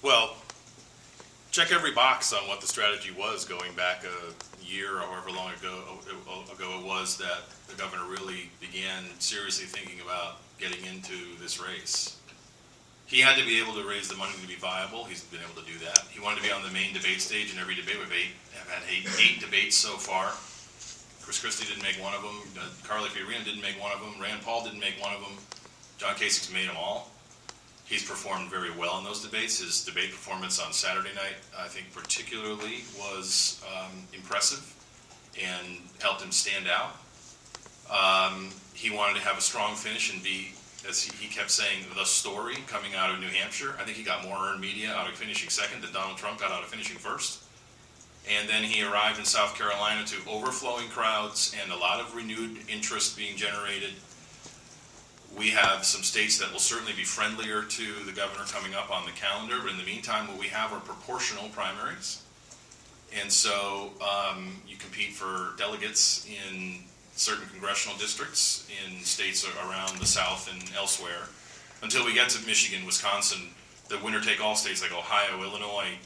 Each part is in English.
Well, check every box on what the strategy was going back a year or however long ago it was that the governor really began seriously thinking about getting into this race. He had to be able to raise the money to be viable. He's been able to do that. He wanted to be on the main debate stage in every debate. We've had eight debates so far. Chris Christie didn't make one of them. Carly Fiorina didn't make one of them. Rand Paul didn't make one of them. John Kasich's made them all. He's performed very well in those debates. His debate performance on Saturday night, I think particularly, was impressive and helped him stand out. He wanted to have a strong finish and be, as he kept saying, the story coming out of New Hampshire. I think he got more earned media out of finishing second than Donald Trump got out of finishing first. And then he arrived in South Carolina to overflowing crowds and a lot of renewed interest being generated. We have some states that will certainly be friendlier to the governor coming up on the calendar, but in the meantime, what we have are proportional primaries. And so you compete for delegates in certain congressional districts in states around the South and elsewhere. Until we get to Michigan, Wisconsin, the winner-take-all states like Ohio, Illinois,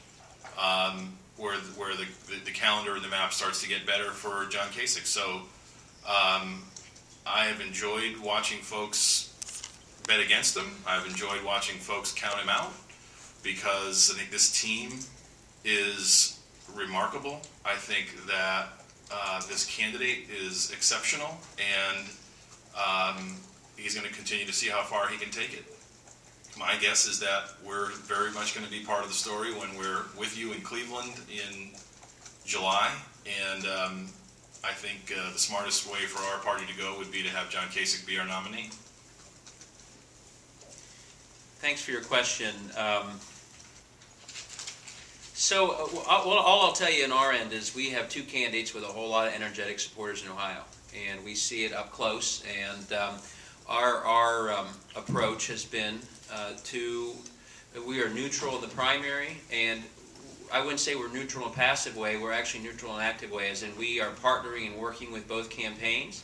where the calendar and the map starts to get better for John Kasich. So I have enjoyed watching folks bet against him. I've enjoyed watching folks count him out because I think this team is remarkable. I think that this candidate is exceptional, and he's going to continue to see how far he can take it. My guess is that we're very much going to be part of the story when we're with you in Cleveland in July, and I think the smartest way for our party to go would be to have John Kasich be our nominee. Thanks for your question. All I'll tell you on our end is we have two candidates with a whole lot of energetic supporters in Ohio, and we see it up close. And our approach has been we are neutral in the primary, and I wouldn't say we're neutral in a passive way. We're actually neutral in an active way, as in we are partnering and working with both campaigns.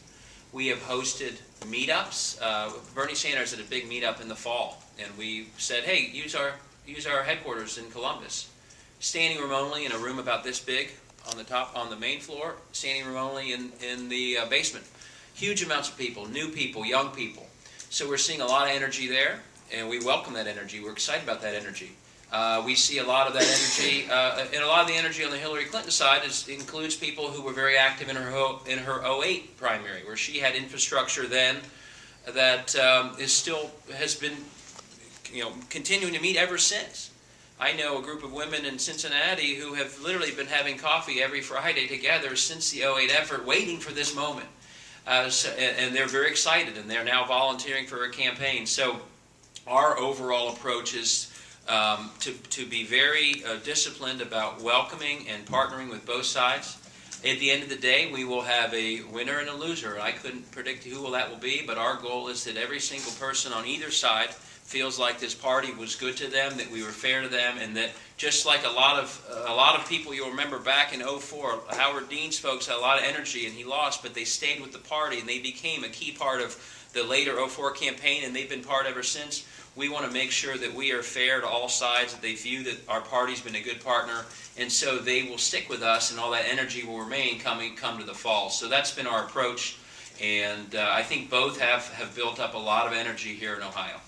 We have hosted meetups. Bernie Sanders had a big meetup in the fall, and we said, hey, use our headquarters in Columbus. Standing room only in a room about this big on the main floor, standing room only in the basement. Huge amounts of people, new people, young people. So we're seeing a lot of energy there, and we welcome that energy. We're excited about that energy. We see a lot of that energy, and a lot of the energy on the Hillary Clinton side includes people who were very active in her 08 primary, where she had infrastructure then that has been continuing to meet ever since. I know a group of women in Cincinnati who have literally been having coffee every Friday together since the 08 effort, waiting for this moment. And they're very excited, and they're now volunteering for a campaign. So our overall approach is to be very disciplined about welcoming and partnering with both sides. At the end of the day, we will have a winner and a loser. I couldn't predict who that will be, but our goal is that every single person on either side feels like this party was good to them, that we were fair to them, and that just like a lot of people you'll remember back in 04, Howard Dean's folks had a lot of energy and he lost, but they stayed with the party and they became a key part of the later 04 campaign, and they've been part ever since. We want to make sure that we are fair to all sides, that they view that our party's been a good partner, and so they will stick with us, and all that energy will remain come to the fall. So that's been our approach, and I think both have built up a lot of energy here in Ohio.